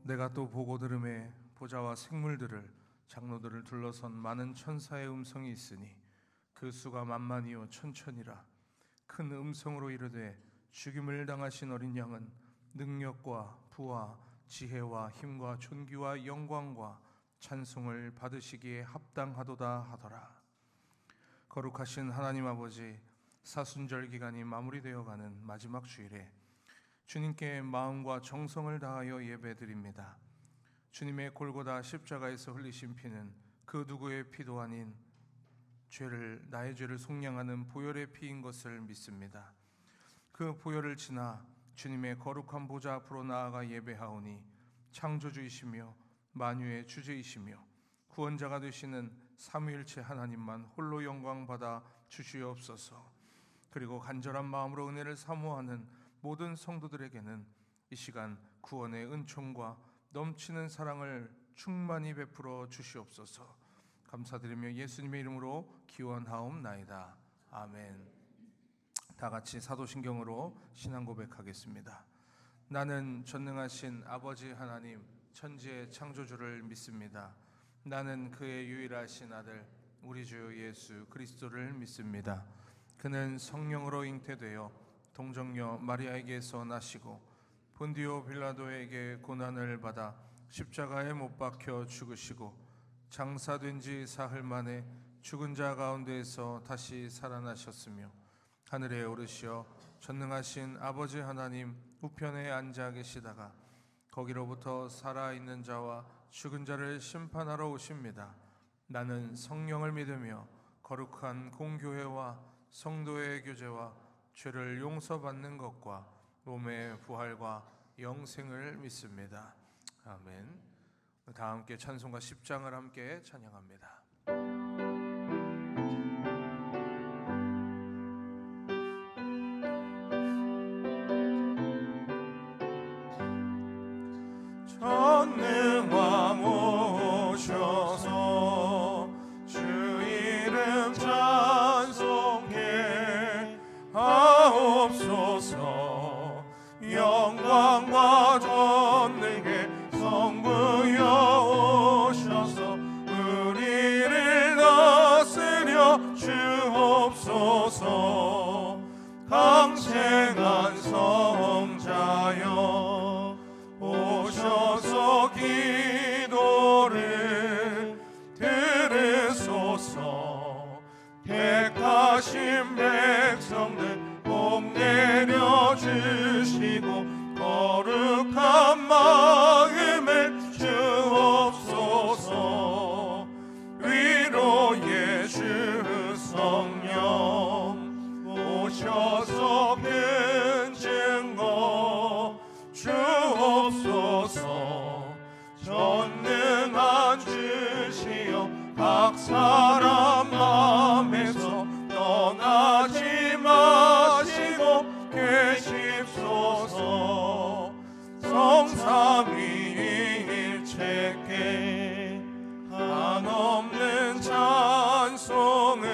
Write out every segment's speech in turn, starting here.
내가 또 보고 들음에 보좌와 생물들을 장로들을 둘러선 많은 천사의 음성이 있으니 그 수가 만만이요 천천이라. 큰 음성으로 이르되 죽임을 당하신 어린 양은 능력과 부와 지혜와 힘과 존귀와 영광과 찬송을 받으시기에 합당하도다 하더라. 거룩하신 하나님 아버지, 사순절 기간이 마무리되어가는 마지막 주일에 주님께 마음과 정성을 다하여 예배드립니다. 주님의 골고다 십자가에서 흘리신 피는 그 누구의 피도 아닌 나의 죄를 속량하는 보혈의 피인 것을 믿습니다. 그 보혈을 지나 주님의 거룩한 보좌 앞으로 나아가 예배하오니 창조주이시며 만유의 주제이시며 구원자가 되시는 삼위일체 하나님만 홀로 영광 받아 주시옵소서. 그리고 간절한 마음으로 은혜를 사모하는 모든 성도들에게는 이 시간 구원의 은총과 넘치는 사랑을 충만히 베풀어 주시옵소서. 감사드리며 예수님의 이름으로 기원하옵나이다. 아멘. 다 같이 사도신경으로 신앙 고백하겠습니다. 나는 전능하신 아버지 하나님 천지의 창조주를 믿습니다. 나는 그의 유일하신 아들 우리 주 예수 그리스도를 믿습니다. 그는 성령으로 잉태되어 동정녀 마리아에게서 나시고 본디오 빌라도에게 고난을 받아 십자가에 못 박혀 죽으시고 장사된 지 사흘 만에 죽은 자 가운데에서 다시 살아나셨으며 하늘에 오르시어 전능하신 아버지 하나님 우편에 앉아 계시다가 거기로부터 살아있는 자와 죽은 자를 심판하러 오십니다. 나는 성령을 믿으며 거룩한 공교회와 성도의 교제와 죄를 용서받는 것과 몸의 부활과 영생을 믿습니다. 아멘. 다 함께 찬송가 10장을 함께 찬양합니다. 전능왕 오셔서 주 이름 찬송해 하옵소서. 영광과 전능의 성부여 오셔서 우리를 다스려 주옵소서. 강생한 성자여 오셔서 기도를 들으소서. 택하신 백성들 복 내려주시고 거룩한 마음을 주옵소서. 위로의 주 성령 오셔서 큰 증거 주옵소서. 전능한 주시여 각 사람 마음에서 떠나지 마시고 계십소서. 성삼위일체께 한없는 찬송을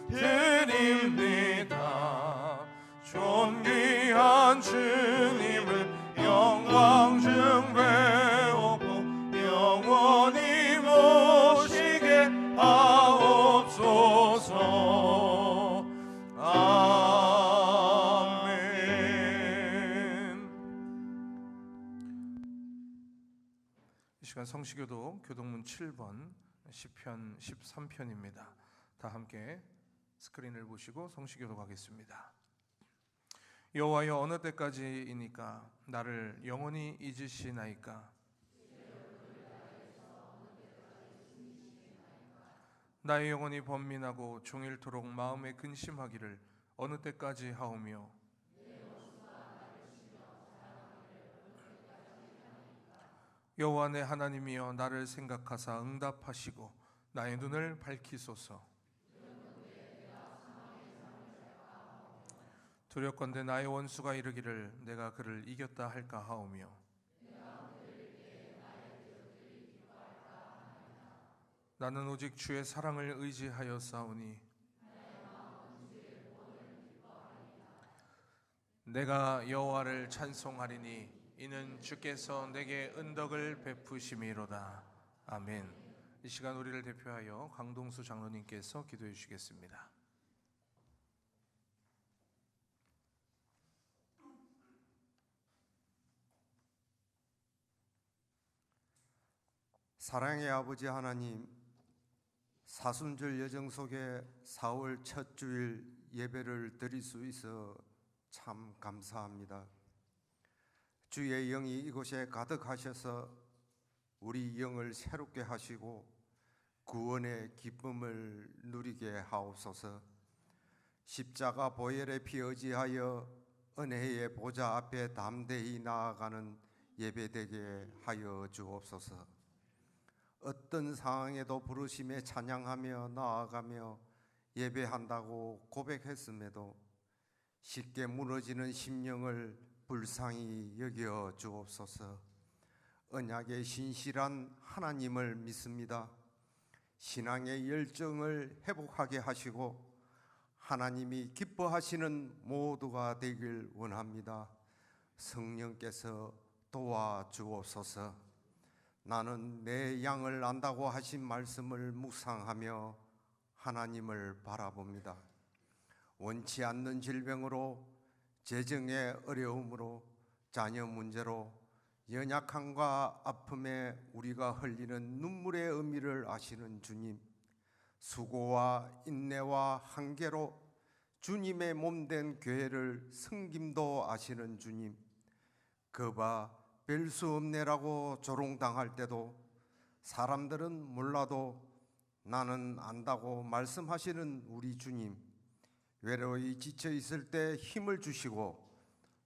드립니다. 존귀한 주님을 영광 중배우고 영원히 모시게 하옵소서. 아멘. 이 시간 성시교도 교동문 7번 시편 13편입니다. 다 함께 스크린을 보시고 성시교도 가겠습니다. 여호와여 어느 때까지이니까 나를 영원히 잊으시나이까. 나의 영혼이 번민하고 종일토록 마음에 근심하기를 어느 때까지 하오며 여호와 내 하나님이여 나를 생각하사 응답하시고 나의 눈을 밝히소서. 두렵건대 나의 원수가 이르기를 내가 그를 이겼다 할까 하오며 나는 오직 주의 사랑을 의지하여 싸우니 내가 여호와를 찬송하리니 이는 주께서 내게 은덕을 베푸심이로다. 아멘. 이 시간 우리를 대표하여 강동수 장로님께서 기도해 주시겠습니다. 사랑의 아버지 하나님, 사순절 여정 속에 4월 첫 주일 예배를 드릴 수 있어 참 감사합니다. 주의 영이 이곳에 가득하셔서 우리 영을 새롭게 하시고 구원의 기쁨을 누리게 하옵소서. 십자가 보혈의 피 의지하여 은혜의 보좌 앞에 담대히 나아가는 예배되게 하여 주옵소서. 어떤 상황에도 부르심에 찬양하며 나아가며 예배한다고 고백했음에도 쉽게 무너지는 심령을 불쌍히 여겨 주옵소서. 언약의 신실한 하나님을 믿습니다. 신앙의 열정을 회복하게 하시고 하나님이 기뻐하시는 모두가 되길 원합니다. 성령께서 도와주옵소서. 나는 내 양을 안다고 하신 말씀을 묵상하며 하나님을 바라봅니다. 원치 않는 질병으로, 재정의 어려움으로, 자녀 문제로, 연약함과 아픔에 우리가 흘리는 눈물의 의미를 아시는 주님, 수고와 인내와 한계로 주님의 몸된 교회를 섬김도 아시는 주님, 그바 별 수 없네라고 조롱당할 때도 사람들은 몰라도 나는 안다고 말씀하시는 우리 주님, 외로이 지쳐 있을 때 힘을 주시고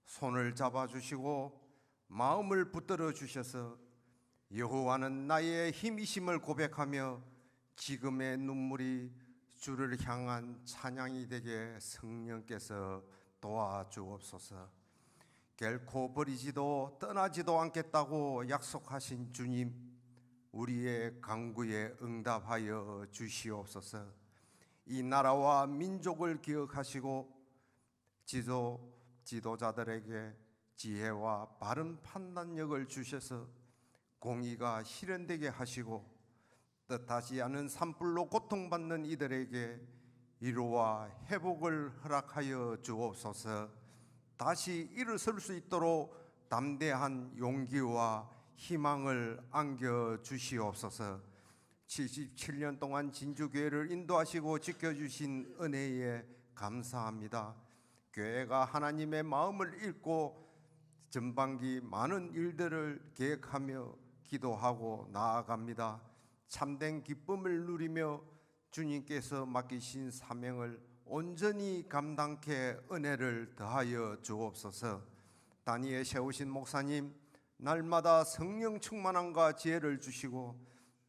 손을 잡아주시고 마음을 붙들어 주셔서 여호와는 나의 힘이심을 고백하며 지금의 눈물이 주를 향한 찬양이 되게 성령께서 도와주옵소서. 결코 버리지도 떠나지도 않겠다고 약속하신 주님, 우리의 간구에 응답하여 주시옵소서. 이 나라와 민족을 기억하시고 지도자들에게 지혜와 바른 판단력을 주셔서 공의가 실현되게 하시고 뜻하지 않은 산불로 고통받는 이들에게 위로와 회복을 허락하여 주옵소서. 다시 일어설 수 있도록 담대한 용기와 희망을 안겨 주시옵소서. 77년 동안 진주교회를 인도하시고 지켜주신 은혜에 감사합니다. 교회가 하나님의 마음을 읽고 전반기 많은 일들을 계획하며 기도하고 나아갑니다. 참된 기쁨을 누리며 주님께서 맡기신 사명을 온전히 감당케 은혜를 더하여 주옵소서. 단위에 세우신 목사님, 날마다 성령 충만함과 지혜를 주시고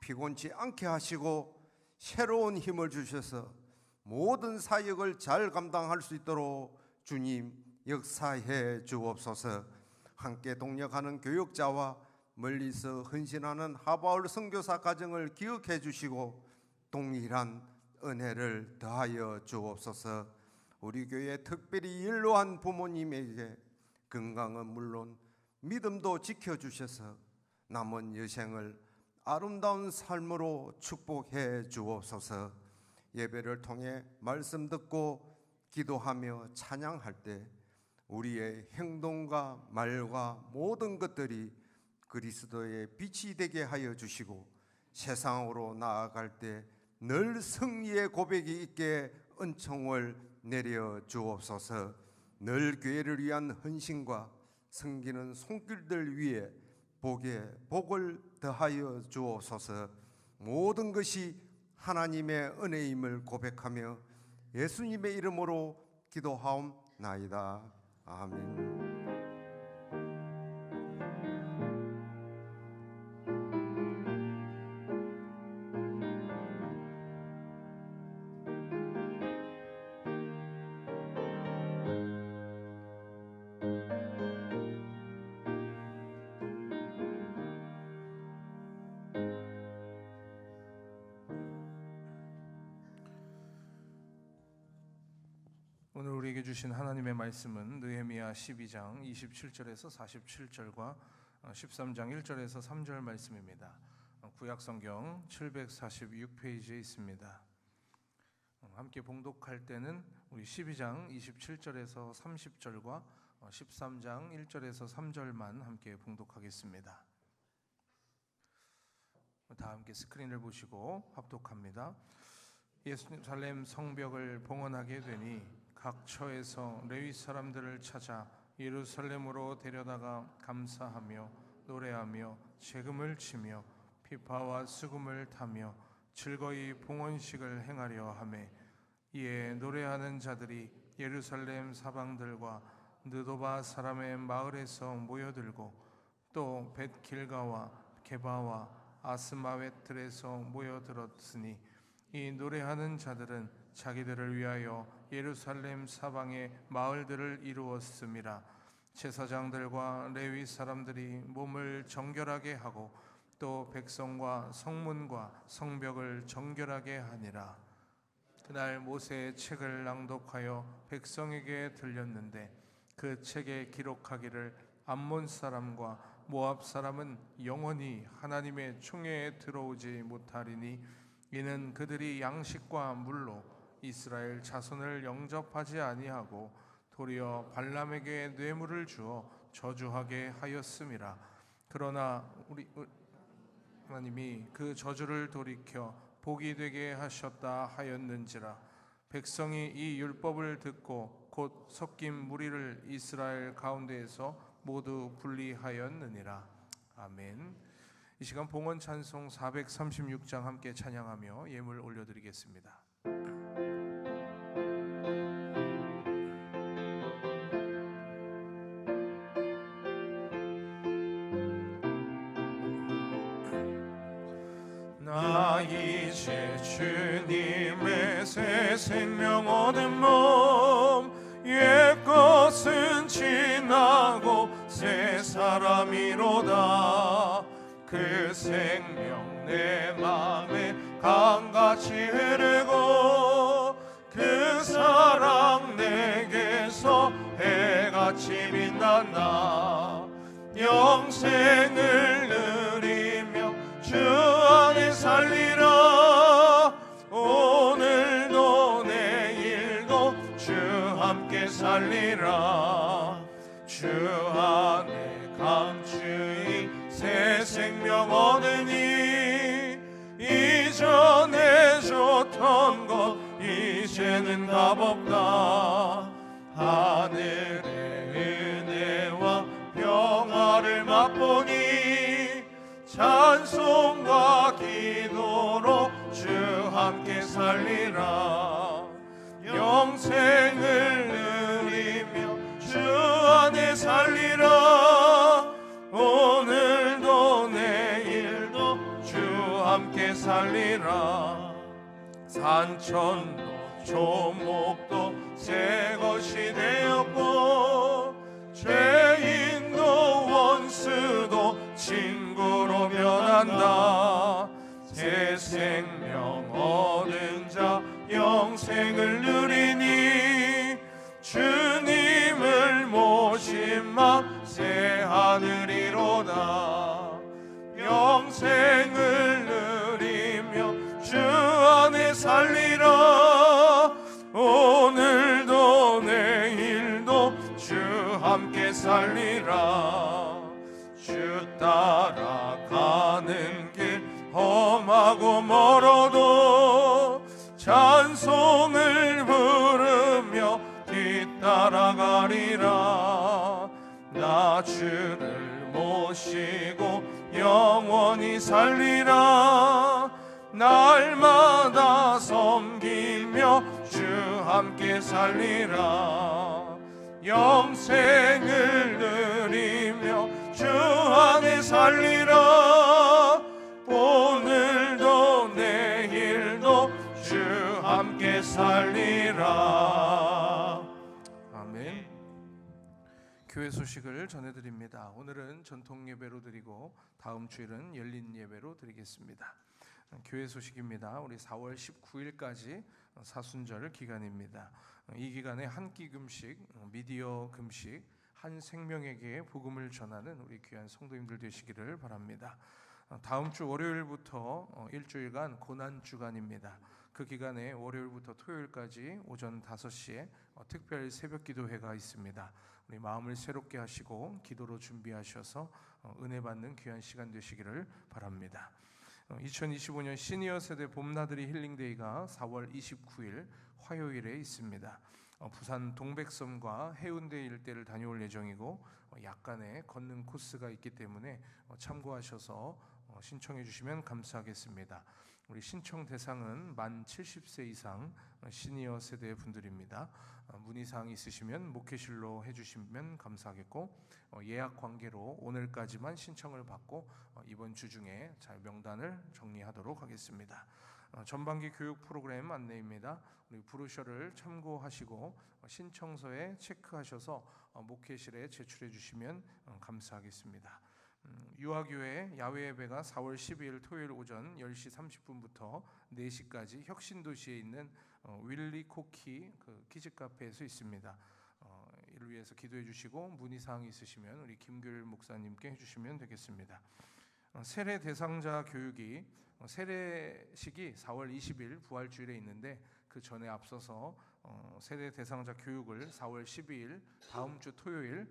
피곤치 않게 하시고 새로운 힘을 주셔서 모든 사역을 잘 감당할 수 있도록 주님 역사해 주옵소서. 함께 동역하는 교역자와 멀리서 헌신하는 하바울 선교사 가정을 기억해 주시고 동일한 은혜를 더하여 주옵소서. 우리 교회 특별히 연로한 부모님에게 건강은 물론 믿음도 지켜주셔서 남은 여생을 아름다운 삶으로 축복해 주옵소서. 예배를 통해 말씀 듣고 기도하며 찬양할 때 우리의 행동과 말과 모든 것들이 그리스도의 빛이 되게 하여 주시고 세상으로 나아갈 때 늘 승리의 고백이 있게 은총을 내려 주옵소서. 늘 교회를 위한 헌신과 섬기는 손길들 위에 복을 더하여 주옵소서. 모든 것이 하나님의 은혜임을 고백하며 예수님의 이름으로 기도하옵나이다. 아멘. 주신 하나님의 말씀은 느헤미야 12장 27절에서 47절과 13장 1절에서 3절 말씀입니다. 구약성경 746페이지에 있습니다. 함께 봉독할 때는 우리 12장 27절에서 30절과 13장 1절에서 3절만 함께 봉독하겠습니다. 다 함께 스크린을 보시고 합독합니다. 예루살렘 성벽을 봉헌하게 되니 각 처에서 레위 사람들을 찾아 예루살렘으로 데려다가 감사하며 노래하며 재금을 치며 피파와 수금을 타며 즐거이 봉헌식을 행하려 하매 이에 노래하는 자들이 예루살렘 사방들과 느도바 사람의 마을에서 모여들고 또 벳길가와 게바와 아스마웻들에서 모여들었으니 이 노래하는 자들은 자기들을 위하여 예루살렘 사방의 마을들을 이루었음이라. 제사장들과 레위 사람들이 몸을 정결하게 하고 또 백성과 성문과 성벽을 정결하게 하니라. 그날 모세의 책을 낭독하여 백성에게 들렸는데 그 책에 기록하기를 암몬 사람과 모압 사람은 영원히 하나님의 총회에 들어오지 못하리니 이는 그들이 양식과 물로 이스라엘 자손을 영접하지 아니하고 도리어 발람에게 뇌물을 주어 저주하게 하였음이라. 그러나 우리 하나님이 그 저주를 돌이켜 복이 되게 하셨다 하였는지라. 백성이 이 율법을 듣고 곧 섞인 무리를 이스라엘 가운데에서 모두 분리하였느니라. 아멘. 이 시간 봉헌 찬송 436장 함께 찬양하며 예물 올려드리겠습니다. 나 이제 주님의 새 생명 얻은 몸 옛것은 지나고 새 사람이로다. 그 생명 내 맘에 강같이 흐르고 그 사랑 내게서 해같이 빛난다. 영생을 누리며 주 안에 살리라. 오늘도 내일도 주 함께 살리라. 주 안에 감추이 새 생명 얻으니 이전에 줬던 것 이제는 값없다. 하늘의 은혜와 평화를 맛보니 찬송과 기도로 주 함께 살리라. 영생을 누리며 주 안에 살리라. 오늘도 내일도 주 함께 살리라. 산천도 조목도 새 것이 되었고 죄인도 원수도 친구로 변한다. 새 생명 얻은 자 영생을 누리니 주님을 모신 맘 새 하늘이로다. 영생을 누리며 주 안에 살리라. 오늘도 내일도 주 함께 살리라. 주 따라가는 길 험하고 멀어도 찬송을 부르며 뒤따라가리라. 나 주를 모시고 영원히 살리라. 날마다 섬기며 주 함께 살리라. 영생을 누리며 주 안에 살리라. 오늘도 내일도 주 함께 살리라. 아멘. 교회 소식을 전해드립니다. 오늘은 전통 예배로 드리고 다음 주일은 열린 예배로 드리겠습니다. 교회 소식입니다. 우리 4월 19일까지 사순절 기간입니다. 이 기간에 한 끼 금식, 미디어 금식, 한 생명에게 복음을 전하는 우리 귀한 성도님들 되시기를 바랍니다. 다음 주 월요일부터 일주일간 고난 주간입니다. 그 기간에 월요일부터 토요일까지 오전 5시에 특별 새벽 기도회가 있습니다. 우리 마음을 새롭게 하시고 기도로 준비하셔서 은혜 받는 귀한 시간 되시기를 바랍니다. 2025년 시니어 세대 봄나들이 힐링데이가 4월 29일 화요일에 있습니다. 부산 동백섬과 해운대 일대를 다녀올 예정이고 약간의 걷는 코스가 있기 때문에 참고하셔서 신청해 주시면 감사하겠습니다. 우리 신청 대상은 만 70세 이상 시니어 세대 분들입니다. 문의사항 있으시면 목회실로 해주시면 감사하겠고 예약 관계로 오늘까지만 신청을 받고 이번 주 중에 잘 명단을 정리하도록 하겠습니다. 전반기 교육 프로그램 안내입니다. 우리 브로셔를 참고하시고 신청서에 체크하셔서 목회실에 제출해 주시면 감사하겠습니다. 유아교회 야외 예배가 4월 12일 토요일 오전 10시 30분부터 4시까지 혁신도시에 있는 윌리 코키 키즈카페에서 있습니다. 이를 위해서 기도해 주시고 문의사항이 있으시면 우리 김규일 목사님께 해주시면 되겠습니다. 세례 대상자 교육이 세례식이 4월 20일 부활주일에 있는데 그 전에 앞서서 세례 대상자 교육을 4월 12일 다음 주 토요일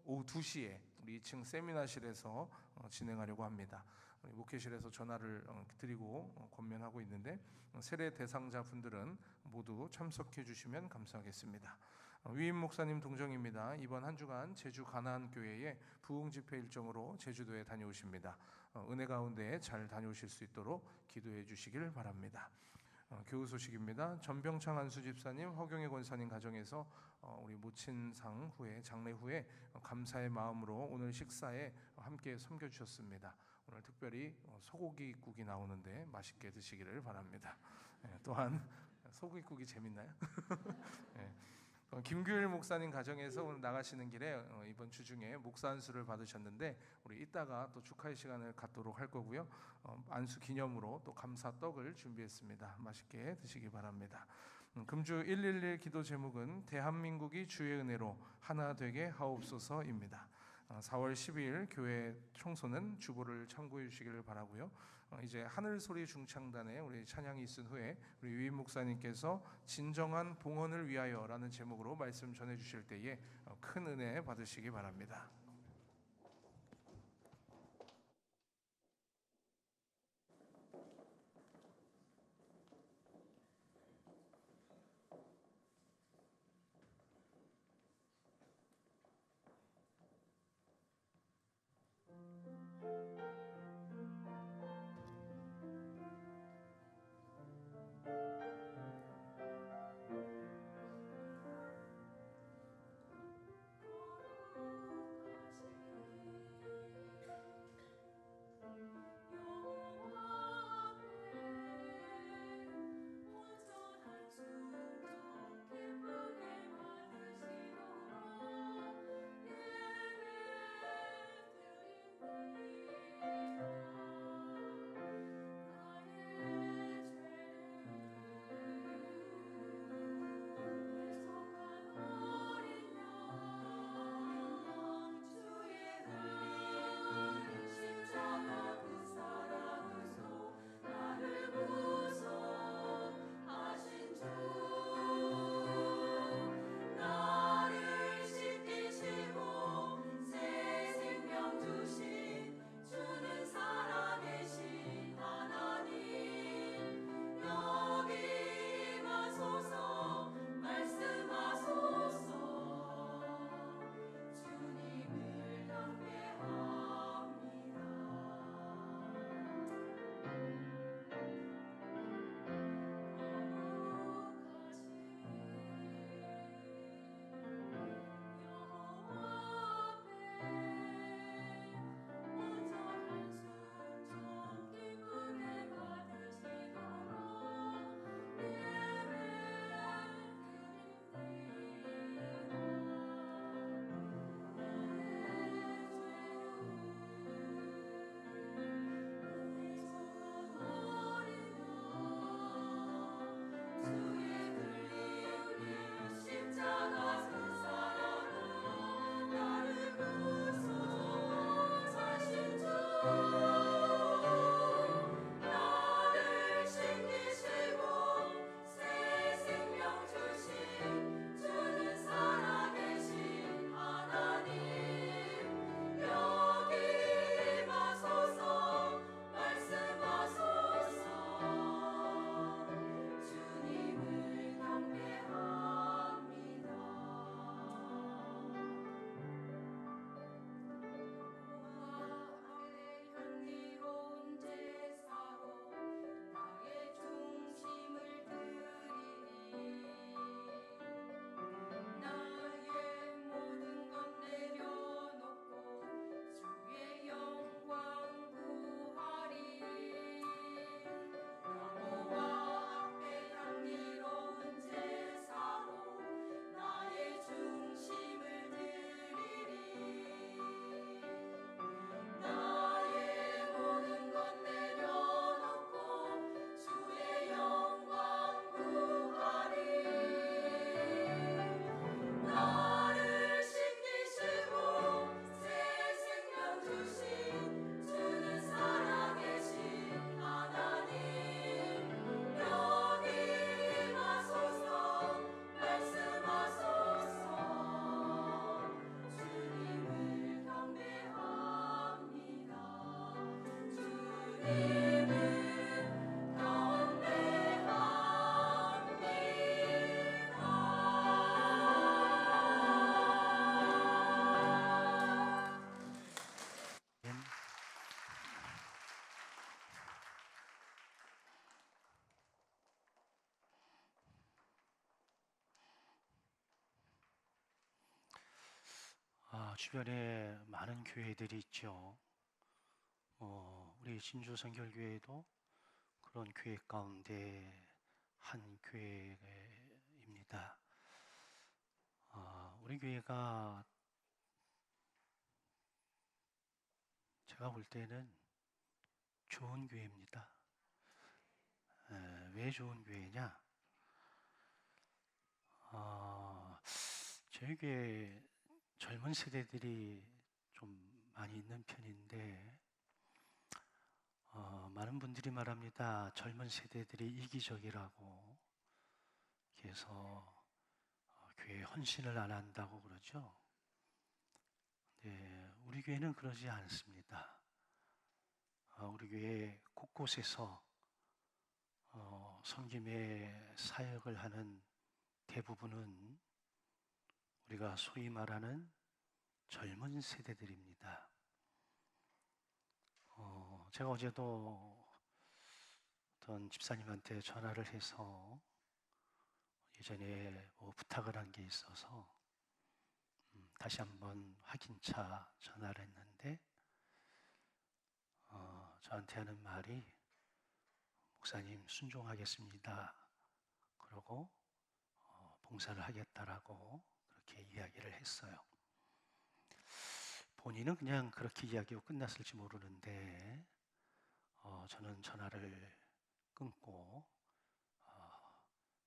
오후 2시에 우리 2층 세미나실에서 진행하려고 합니다. 목회실에서 전화를 드리고 권면하고 있는데 세례 대상자 분들은 모두 참석해 주시면 감사하겠습니다. 위임 목사님 동정입니다. 이번 한 주간 제주 가나안 교회에 부흥 집회 일정으로 제주도에 다녀오십니다. 은혜 가운데 잘 다녀오실 수 있도록 기도해 주시길 바랍니다. 교우 소식입니다. 전병창 안수 집사님, 허경혜 권사님 가정에서 우리 모친상 후에 장례 후에 감사의 마음으로 오늘 식사에 함께 섬겨주셨습니다. 오늘 특별히 소고기국이 나오는데 맛있게 드시기를 바랍니다. 또한 소고기국이 재밌나요? 김규일 목사님 가정에서 오늘 나가시는 길에 이번 주 중에 목사 안수를 받으셨는데 우리 이따가 또 축하의 시간을 갖도록 할 거고요. 안수 기념으로 또 감사 떡을 준비했습니다. 맛있게 드시기 바랍니다. 금주 111 기도 제목은 대한민국이 주의 은혜로 하나 되게 하옵소서입니다. 4월 12일 교회 청소는 주보를 참고해 주시기를 바라고요. 이제 하늘소리 중창단에 우리 찬양이 있은 후에 우리 유임 목사님께서 진정한 봉헌을 위하여라는 제목으로 말씀 전해 주실 때에 큰 은혜 받으시기 바랍니다. 주변에 많은 교회들이 있죠. 우리 진주 선결교회도 그런 교회 가운데 한 교회입니다. 우리 교회가 제가 볼 때는 좋은 교회입니다. 왜 좋은 교회냐? 저희 교회 젊은 세대들이 좀 많이 있는 편인데 많은 분들이 말합니다. 젊은 세대들이 이기적이라고. 그래서 교회에 헌신을 안 한다고 그러죠. 네, 우리 교회는 그러지 않습니다. 우리 교회 곳곳에서 섬김의 사역을 하는 대부분은 우리가 소위 말하는 젊은 세대들입니다. 제가 어제도 어떤 집사님한테 전화를 해서 예전에 부탁을 한 게 있어서 다시 한번 확인차 전화를 했는데 저한테 하는 말이 목사님 순종하겠습니다. 그러고 봉사를 하겠다라고 그렇게 이야기를 했어요. 본인은 그냥 그렇게 이야기하고 끝났을지 모르는데 저는 전화를 끊고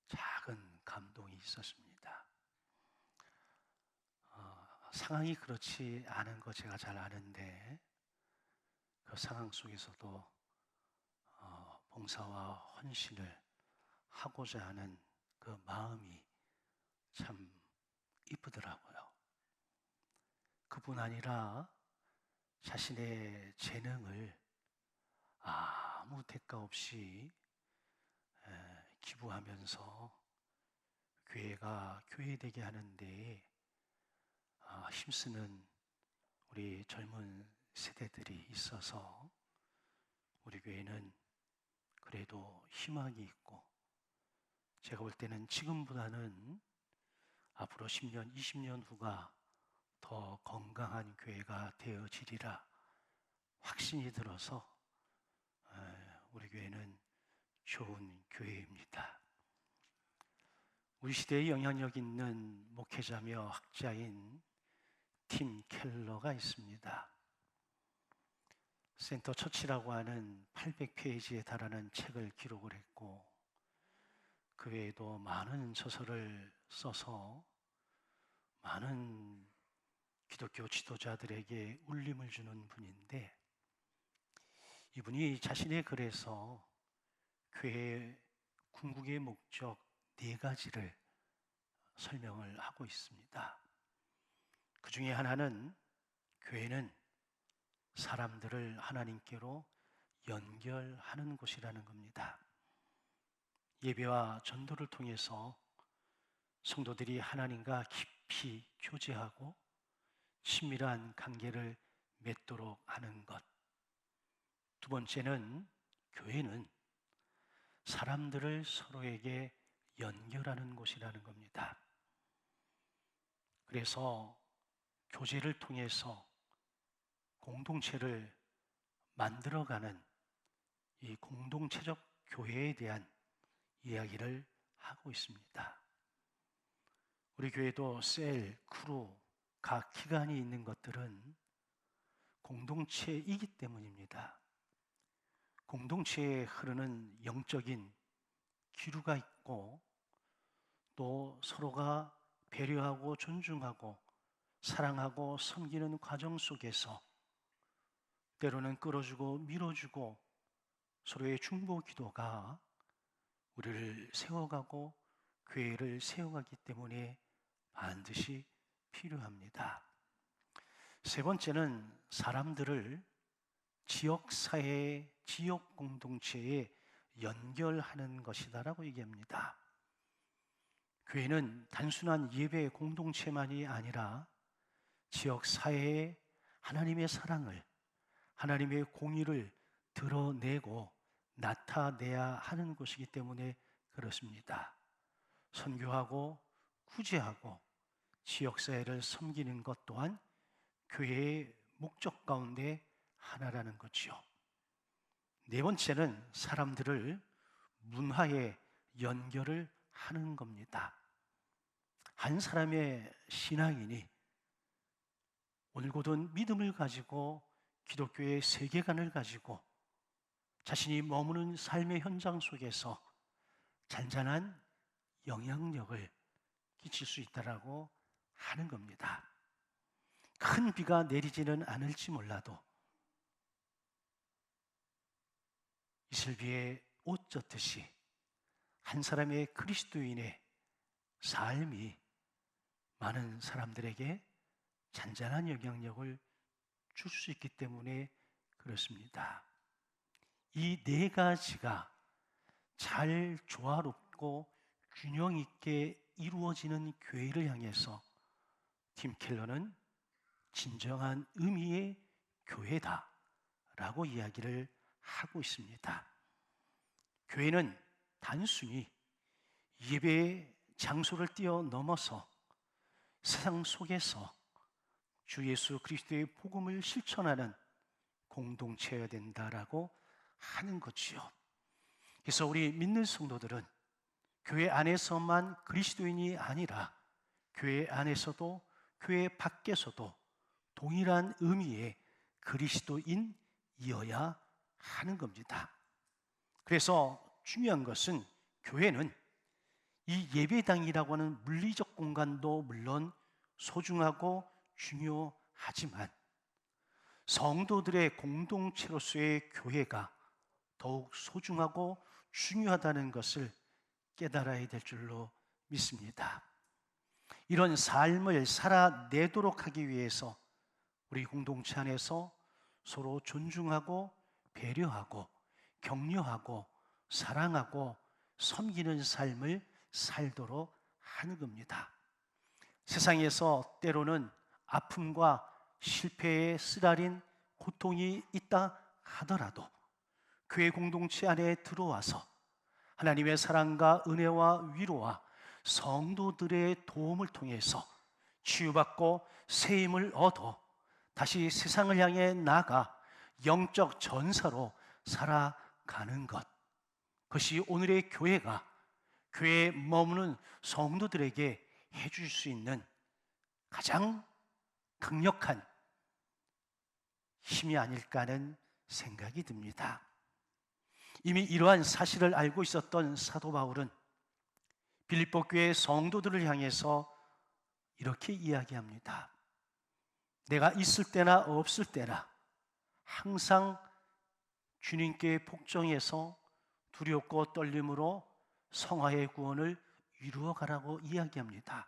작은 감동이 있었습니다. 상황이 그렇지 않은 거 제가 잘 아는데 그 상황 속에서도 봉사와 헌신을 하고자 하는 그 마음이 참 이쁘더라고요. 그뿐 아니라 자신의 재능을 아무 대가 없이 기부하면서 교회가 교회되게 하는데 힘쓰는 우리 젊은 세대들이 있어서 우리 교회는 그래도 희망이 있고, 제가 볼 때는 지금보다는 앞으로 10년, 20년 후가 더 건강한 교회가 되어지리라 확신이 들어서 우리 교회는 좋은 교회입니다. 우리 시대에 영향력 있는 목회자며 학자인 팀 켈러가 있습니다. 센터 처치라고 하는 800페이지에 달하는 책을 기록을 했고, 그 외에도 많은 저서를 써서 많은 기독교 지도자들에게 울림을 주는 분인데, 이분이 자신의 글에서 교회의 궁극의 목적 4가지를 설명을 하고 있습니다. 그 중에 하나는 교회는 사람들을 하나님께로 연결하는 곳이라는 겁니다. 예배와 전도를 통해서 성도들이 하나님과 깊이 교제하고 친밀한 관계를 맺도록 하는 것. 두 번째는 교회는 사람들을 서로에게 연결하는 곳이라는 겁니다. 그래서 교제를 통해서 공동체를 만들어가는 이 공동체적 교회에 대한 이야기를 하고 있습니다. 우리 교회도 셀, 크루, 각 기관이 있는 것들은 공동체이기 때문입니다. 공동체에 흐르는 영적인 기류가 있고, 또 서로가 배려하고 존중하고 사랑하고 섬기는 과정 속에서 때로는 끌어주고 밀어주고 서로의 중보 기도가 우리를 세워가고 교회를 세워가기 때문에 반드시 필요합니다. 세 번째는 사람들을 지역사회, 지역 공동체에 연결하는 것이다라고 얘기합니다. 교회는 단순한 예배 공동체만이 아니라 지역사회에 하나님의 사랑을, 하나님의 공의를 드러내고 나타내야 하는 곳이기 때문에 그렇습니다. 선교하고 구제하고 지역사회를 섬기는 것 또한 교회의 목적 가운데 하나라는 거지요. 네 번째는 사람들을 문화에 연결을 하는 겁니다. 한 사람의 신앙인이 올곧은 믿음을 가지고 기독교의 세계관을 가지고 자신이 머무는 삶의 현장 속에서 잔잔한 영향력을 끼칠 수 있다라고 하는 겁니다. 큰 비가 내리지는 않을지 몰라도 이슬비에 옷 젖듯이 한 사람의 그리스도인의 삶이 많은 사람들에게 잔잔한 영향력을 줄 수 있기 때문에 그렇습니다. 이 네 가지가 잘 조화롭고 균형 있게 이루어지는 교회를 향해서 팀 켈러는 진정한 의미의 교회다라고 이야기를 하고 있습니다. 교회는 단순히 예배의 장소를 뛰어넘어서 세상 속에서 주 예수 그리스도의 복음을 실천하는 공동체여야 된다라고 하는 거지요. 그래서 우리 믿는 성도들은 교회 안에서만 그리스도인이 아니라 교회 안에서도 교회 밖에서도 동일한 의미의 그리스도인이어야 하는 겁니다. 그래서 중요한 것은 교회는 이 예배당이라고 하는 물리적 공간도 물론 소중하고 중요하지만 성도들의 공동체로서의 교회가 더욱 소중하고 중요하다는 것을 깨달아야 될 줄로 믿습니다. 이런 삶을 살아내도록 하기 위해서 우리 공동체 안에서 서로 존중하고 배려하고 격려하고 사랑하고 섬기는 삶을 살도록 하는 겁니다. 세상에서 때로는 아픔과 실패에 쓰라린 고통이 있다 하더라도 교회 공동체 안에 들어와서 하나님의 사랑과 은혜와 위로와 성도들의 도움을 통해서 치유받고 새 힘을 얻어 다시 세상을 향해 나가 영적 전사로 살아가는 것, 그것이 오늘의 교회가 교회에 머무는 성도들에게 해줄 수 있는 가장 강력한 힘이 아닐까 하는 생각이 듭니다. 이미 이러한 사실을 알고 있었던 사도 바울은 빌립보 교회 성도들을 향해서 이렇게 이야기합니다. 내가 있을 때나 없을 때나 항상 주님께 복종해서 두렵고 떨림으로 성화의 구원을 이루어 가라고 이야기합니다.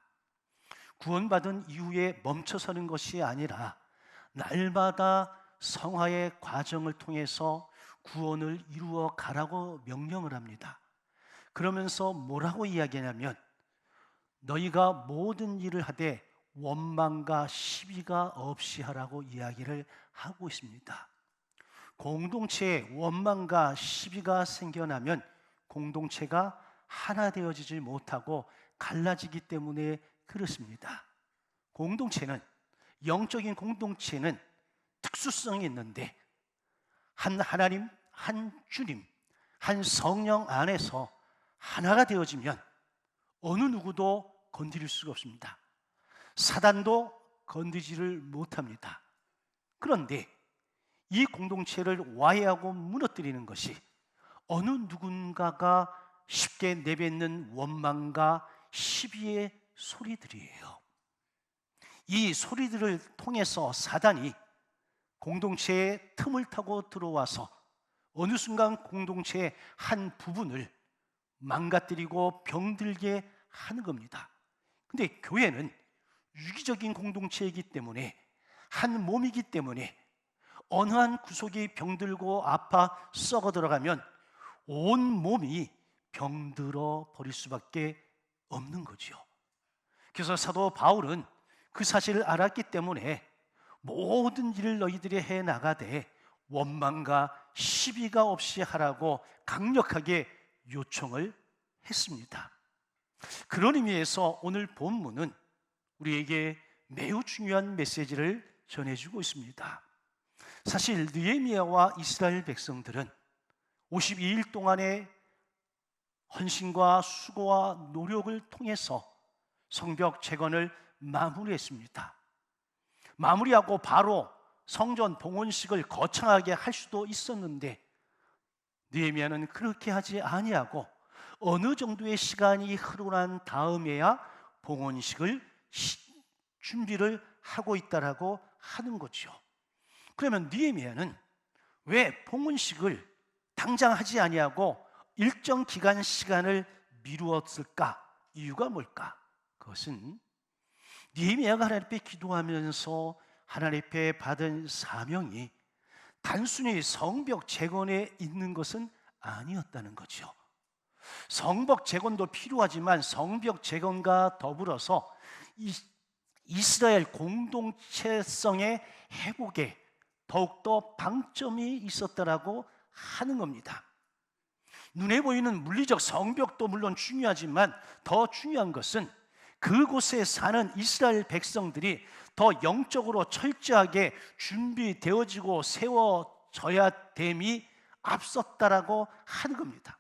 구원받은 이후에 멈춰서는 것이 아니라 날마다 성화의 과정을 통해서 구원을 이루어 가라고 명령을 합니다. 그러면서 뭐라고 이야기하냐면 너희가 모든 일을 하되 원망과 시비가 없이 하라고 이야기를 하고 있습니다. 공동체에 원망과 시비가 생겨나면 공동체가 하나 되어지지 못하고 갈라지기 때문에 그렇습니다. 공동체는, 영적인 공동체는 특수성이 있는데 한 하나님, 한 주님, 한 성령 안에서 하나가 되어지면 어느 누구도 건드릴 수가 없습니다. 사단도 건드리지를 못합니다. 그런데 이 공동체를 와해하고 무너뜨리는 것이 어느 누군가가 쉽게 내뱉는 원망과 시비의 소리들이에요. 이 소리들을 통해서 사단이 공동체의 틈을 타고 들어와서 어느 순간 공동체의 한 부분을 망가뜨리고 병들게 하는 겁니다. 근데 교회는 유기적인 공동체이기 때문에, 한 몸이기 때문에 어느 한 구석이 병들고 아파 썩어 들어가면 온 몸이 병들어 버릴 수밖에 없는 거죠. 그래서 사도 바울은 그 사실을 알았기 때문에 모든 일을 너희들이 해 나가되 원망과 시비가 없이 하라고 강력하게 요청을 했습니다. 그런 의미에서 오늘 본문은 우리에게 매우 중요한 메시지를 전해주고 있습니다. 사실 느헤미야와 이스라엘 백성들은 52일 동안의 헌신과 수고와 노력을 통해서 성벽 재건을 마무리했습니다. 마무리하고 바로 성전 봉헌식을 거창하게 할 수도 있었는데 느헤미야는 그렇게 하지 아니하고 어느 정도의 시간이 흐르고 난 다음에야 봉헌식을 준비를 하고 있다라고 하는 거죠. 그러면 느헤미야는 왜 봉헌식을 당장 하지 아니하고 일정 기간 시간을 미루었을까? 이유가 뭘까? 그것은 느헤미야가 하나님 앞에 기도하면서 하나님 앞에 받은 사명이 단순히 성벽 재건에 있는 것은 아니었다는 거죠. 성벽 재건도 필요하지만 성벽 재건과 더불어서 이스라엘 공동체성의 회복에 더욱더 방점이 있었다라고 하는 겁니다. 눈에 보이는 물리적 성벽도 물론 중요하지만 더 중요한 것은 그곳에 사는 이스라엘 백성들이 더 영적으로 철저하게 준비되어지고 세워져야 됨이 앞섰다라고 하는 겁니다.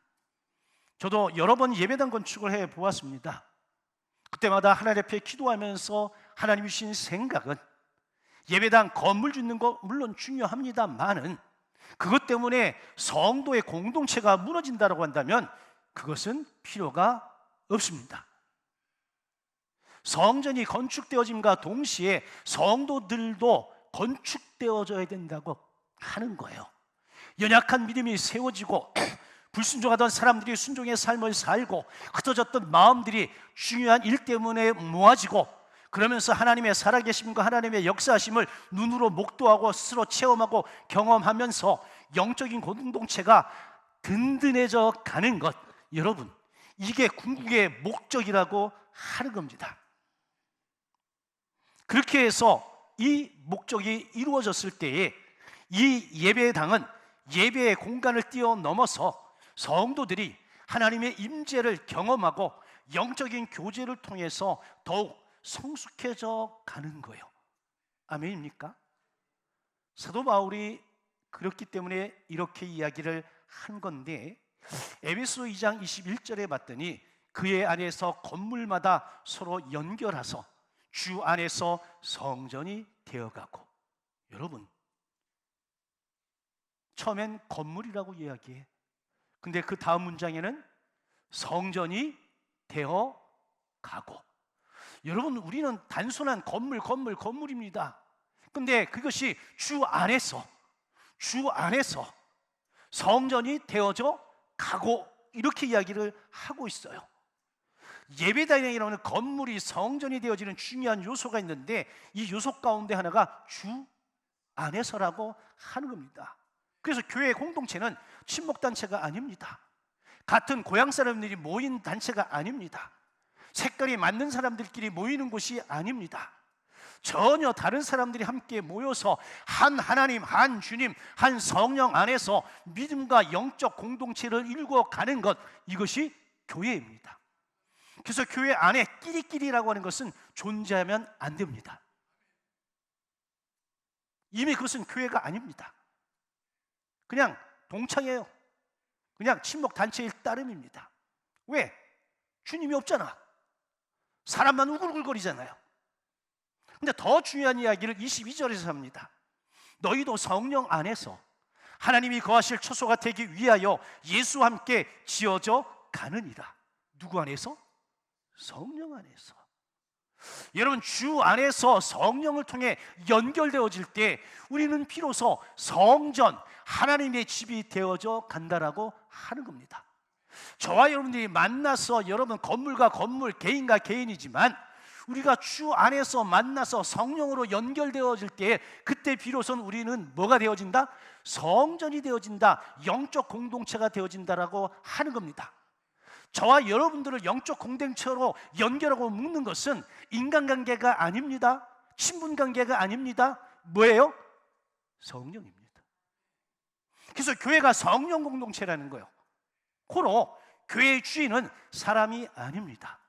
저도 여러 번 예배당 건축을 해 보았습니다. 그때마다 하나님 앞에 기도하면서 하나님이 주신 생각은 예배당 건물 짓는 거 물론 중요합니다만은 그것 때문에 성도의 공동체가 무너진다고 한다면 그것은 필요가 없습니다. 성전이 건축되어짐과 동시에 성도들도 건축되어져야 된다고 하는 거예요. 연약한 믿음이 세워지고 불순종하던 사람들이 순종의 삶을 살고 흩어졌던 마음들이 중요한 일 때문에 모아지고 그러면서 하나님의 살아계심과 하나님의 역사하심을 눈으로 목도하고 스스로 체험하고 경험하면서 영적인 공동체가 든든해져 가는 것, 여러분, 이게 궁극의 목적이라고 하는 겁니다. 그렇게 해서 이 목적이 이루어졌을 때에 이 예배당은 예배의 공간을 뛰어넘어서 성도들이 하나님의 임재를 경험하고 영적인 교제를 통해서 더욱 성숙해져 가는 거예요. 아멘입니까? 사도 바울이 그렇기 때문에 이렇게 이야기를 한 건데 에베소 2장 21절에 봤더니 그의 안에서 건물마다 서로 연결해서 주 안에서 성전이 되어가고, 여러분 처음엔 건물이라고 이야기해. 근데 그 다음 문장에는 성전이 되어가고. 여러분, 우리는 단순한 건물입니다. 근데 그것이 주 안에서 성전이 되어져 가고, 이렇게 이야기를 하고 있어요. 예배당이라는 건물이 성전이 되어지는 중요한 요소가 있는데 이 요소 가운데 하나가 주 안에서라고 하는 겁니다. 그래서 교회 공동체는 친목단체가 아닙니다. 같은 고향 사람들이 모인 단체가 아닙니다. 색깔이 맞는 사람들끼리 모이는 곳이 아닙니다. 전혀 다른 사람들이 함께 모여서 한 하나님, 한 주님, 한 성령 안에서 믿음과 영적 공동체를 이루어가는 것, 이것이 교회입니다. 그래서 교회 안에 끼리끼리라고 하는 것은 존재하면 안 됩니다. 이미 그것은 교회가 아닙니다. 그냥 동창이에요. 그냥 친목단체일 따름입니다. 왜? 주님이 없잖아. 사람만 우글우글거리잖아요. 근데 더 중요한 이야기를 22절에서 합니다. 너희도 성령 안에서 하나님이 거하실 처소가 되기 위하여 예수와 함께 지어져 가느니라. 누구 안에서? 성령 안에서. 여러분, 주 안에서 성령을 통해 연결되어질 때 우리는 비로소 성전, 하나님의 집이 되어져 간다라고 하는 겁니다. 저와 여러분들이 만나서, 여러분 건물과 건물, 개인과 개인이지만 우리가 주 안에서 만나서 성령으로 연결되어질 때 그때 비로소 우리는 뭐가 되어진다? 성전이 되어진다, 영적 공동체가 되어진다라고 하는 겁니다. 저와 여러분들을 영적 공동체로 연결하고 묶는 것은 인간관계가 아닙니다. 친분관계가 아닙니다. 뭐예요? 성령입니다. 그래서 교회가 성령 공동체라는 거예요. 고로 교회의 주인은 사람이 아닙니다.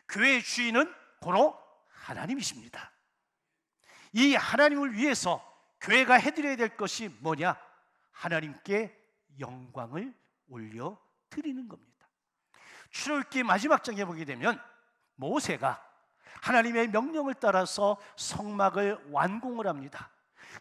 교회의 주인은 고로 하나님이십니다. 이 하나님을 위해서 교회가 해드려야 될 것이 뭐냐? 하나님께 영광을 올려 드리는 겁니다. 출애굽기 마지막 장에 보게 되면 모세가 하나님의 명령을 따라서 성막을 완공을 합니다.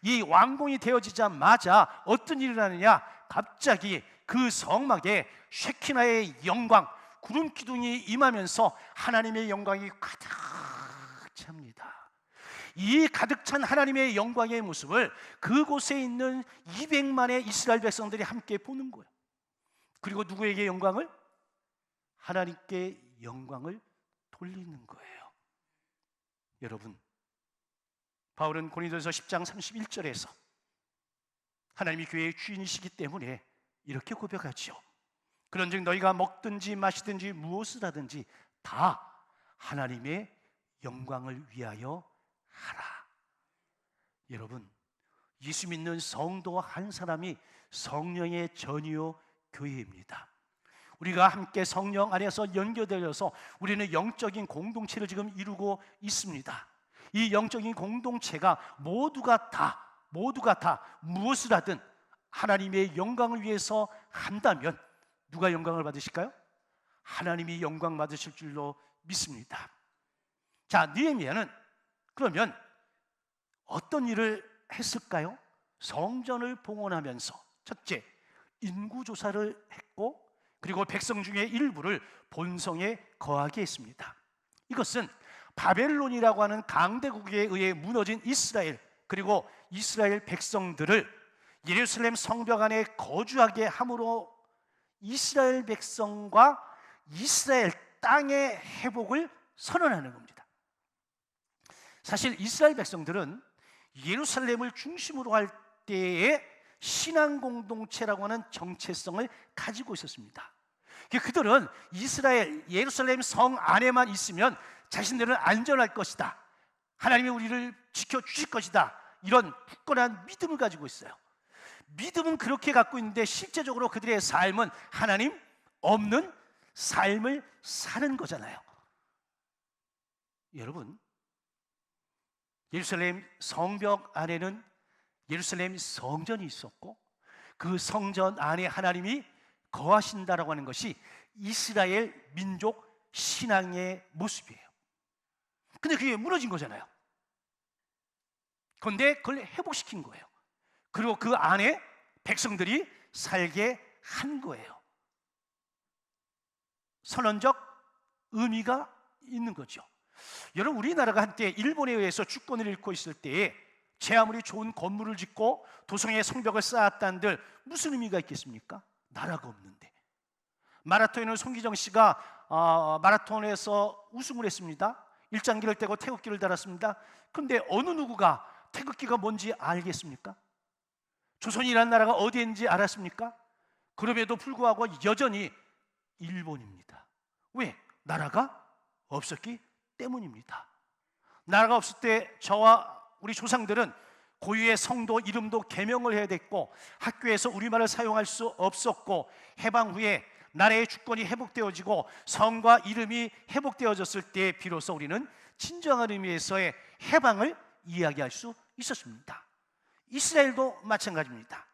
이 완공이 되어지자마자 어떤 일이 일어나느냐? 갑자기 그 성막에 쉐키나의 영광, 구름 기둥이 임하면서 하나님의 영광이 가득 찹니다. 이 가득 찬 하나님의 영광의 모습을 그곳에 있는 200만의 이스라엘 백성들이 함께 보는 거예요. 그리고 누구에게 영광을? 하나님께 영광을 돌리는 거예요. 여러분, 바울은 고린도전서 10장 31절에서 하나님이 교회의 주인이시기 때문에 이렇게 고백하지요. 그런즉 너희가 먹든지 마시든지 무엇을 하든지 다 하나님의 영광을 위하여 하라. 여러분, 예수 믿는 성도 한 사람이 성령의 전이요 교회입니다. 우리가 함께 성령 안에서 연결되어서 우리는 영적인 공동체를 지금 이루고 있습니다. 이 영적인 공동체가 모두가 다 무엇을 하든 하나님의 영광을 위해서 한다면 누가 영광을 받으실까요? 하나님이 영광 받으실 줄로 믿습니다. 자, 느헤미야는 그러면 어떤 일을 했을까요? 성전을 봉헌하면서 첫째, 인구조사를 했고, 그리고 백성 중에 일부를 본성에 거하게 했습니다. 이것은 바벨론이라고 하는 강대국에 의해 무너진 이스라엘, 그리고 이스라엘 백성들을 예루살렘 성벽 안에 거주하게 함으로 이스라엘 백성과 이스라엘 땅의 회복을 선언하는 겁니다. 사실 이스라엘 백성들은 예루살렘을 중심으로 할 때에 신앙 공동체라고 하는 정체성을 가지고 있었습니다. 그들은 이스라엘 예루살렘 성 안에만 있으면 자신들은 안전할 것이다, 하나님이 우리를 지켜주실 것이다, 이런 굳건한 믿음을 가지고 있어요. 믿음은 그렇게 갖고 있는데 실제적으로 그들의 삶은 하나님 없는 삶을 사는 거잖아요. 여러분, 예루살렘 성벽 안에는 예루살렘 성전이 있었고, 그 성전 안에 하나님이 거하신다라고 하는 것이 이스라엘 민족 신앙의 모습이에요. 근데 그게 무너진 거잖아요. 그런데 그걸 회복시킨 거예요. 그리고 그 안에 백성들이 살게 한 거예요. 선언적 의미가 있는 거죠. 여러분, 우리나라가 한때 일본에 의해서 주권을 잃고 있을 때에 제 아무리 좋은 건물을 짓고 도성의 성벽을 쌓았다는들 무슨 의미가 있겠습니까? 나라가 없는데. 마라톤에는 송기정 씨가 마라톤에서 우승을 했습니다. 일장기를 떼고 태극기를 달았습니다. 그런데 어느 누구가 태극기가 뭔지 알겠습니까? 조선이라는 나라가 어디에 있는지 알았습니까? 그럼에도 불구하고 여전히 일본입니다. 왜? 나라가 없었기 때문입니다. 나라가 없을 때 저와 우리 조상들은 고유의 성도 이름도 개명을 해야 됐고, 학교에서 우리말을 사용할 수 없었고, 해방 후에 나라의 주권이 회복되어지고 성과 이름이 회복되어졌을 때 비로소 우리는 진정한 의미에서의 해방을 이야기할 수 있었습니다. 이스라엘도 마찬가지입니다.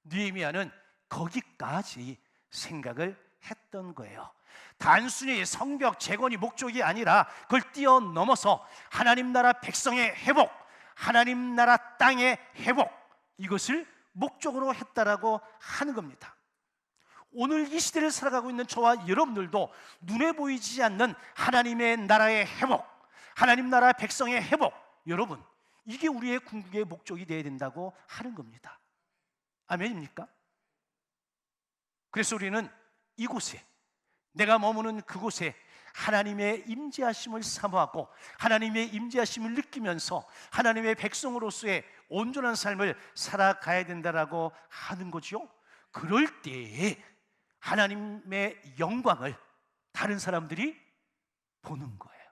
느헤미야는 거기까지 생각을 했던 거예요. 단순히 성벽 재건이 목적이 아니라 그걸 뛰어넘어서 하나님 나라 백성의 회복, 하나님 나라 땅의 회복, 이것을 목적으로 했다라고 하는 겁니다. 오늘 이 시대를 살아가고 있는 저와 여러분들도 눈에 보이지 않는 하나님의 나라의 회복, 하나님 나라 백성의 회복, 여러분, 이게 우리의 궁극의 목적이 되어야 된다고 하는 겁니다. 아멘입니까? 그래서 우리는 이곳에, 내가 머무는 그곳에 하나님의 임재하심을 사모하고 하나님의 임재하심을 느끼면서 하나님의 백성으로서의 온전한 삶을 살아가야 된다라고 하는 거죠. 그럴 때에 하나님의 영광을 다른 사람들이 보는 거예요.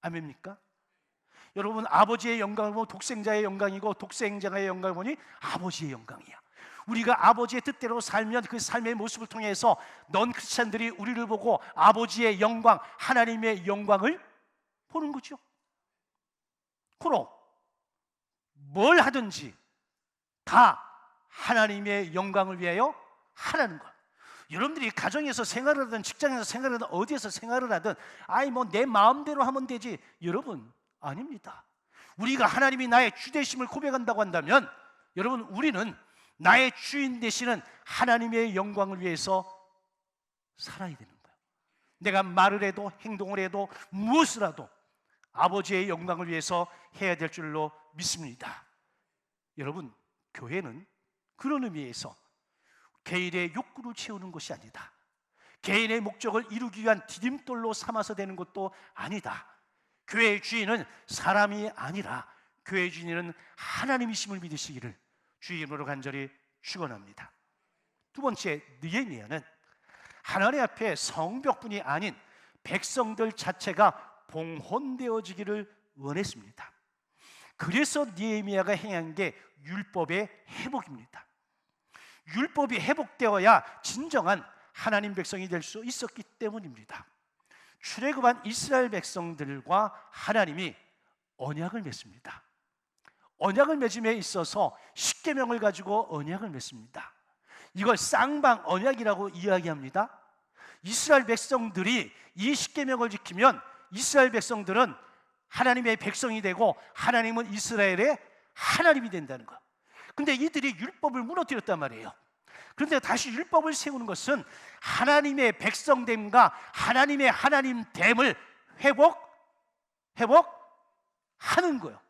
아멘입니까? 여러분, 아버지의 영광을 보면 독생자의 영광이고, 독생자의 영광을 보니 아버지의 영광이야. 우리가 아버지의 뜻대로 살면 그 삶의 모습을 통해서 넌 크리스찬들이 우리를 보고 아버지의 영광, 하나님의 영광을 보는 거죠. 그럼 뭘 하든지 다 하나님의 영광을 위하여 하라는 것. 여러분들이 가정에서 생활을 하든 직장에서 생활을 하든 어디에서 생활을 하든 뭐 내 마음대로 하면 되지. 여러분, 아닙니다. 우리가 하나님이 나의 주 되심을 고백한다고 한다면 여러분, 우리는 나의 주인 되시는 하나님의 영광을 위해서 살아야 되는 거예요. 내가 말을 해도 행동을 해도 무엇을 하도 아버지의 영광을 위해서 해야 될 줄로 믿습니다. 여러분, 교회는 그런 의미에서 개인의 욕구를 채우는 것이 아니다. 개인의 목적을 이루기 위한 디딤돌로 삼아서 되는 것도 아니다. 교회의 주인은 사람이 아니라 교회의 주인은 하나님이심을 믿으시기를 주의 이름으로 간절히 축원합니다. 두 번째, 느헤미야는 하나님 앞에 성벽뿐이 아닌 백성들 자체가 봉헌되어지기를 원했습니다. 그래서 느헤미야가 행한 게 율법의 회복입니다. 율법이 회복되어야 진정한 하나님 백성이 될 수 있었기 때문입니다. 출애굽한 이스라엘 백성들과 하나님이 언약을 맺습니다. 언약을 맺음에 있어서 십계명을 가지고 언약을 맺습니다. 이걸 쌍방 언약이라고 이야기합니다. 이스라엘 백성들이 이 십계명을 지키면 이스라엘 백성들은 하나님의 백성이 되고 하나님은 이스라엘의 하나님이 된다는 것. 근데 이들이 율법을 무너뜨렸단 말이에요. 그런데 다시 율법을 세우는 것은 하나님의 백성됨과 하나님의 하나님됨을 회복하는 거예요.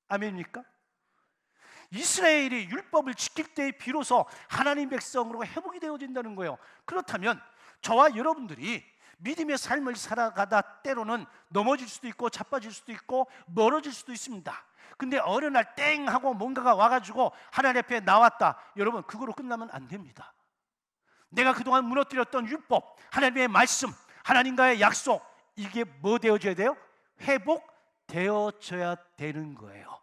아멘입니까? 이스라엘이 율법을 지킬 때 비로소 하나님 백성으로 회복이 되어진다는 거예요. 그렇다면 저와 여러분들이 믿음의 삶을 살아가다 때로는 넘어질 수도 있고 자빠질 수도 있고 멀어질 수도 있습니다. 근데 어느 날 땡 하고 뭔가가 와가지고 하나님 앞에 나왔다. 여러분, 그거로 끝나면 안 됩니다. 내가 그동안 무너뜨렸던 율법, 하나님의 말씀, 하나님과의 약속, 이게 뭐 되어져야 돼요? 회복되어져야 되는 거예요.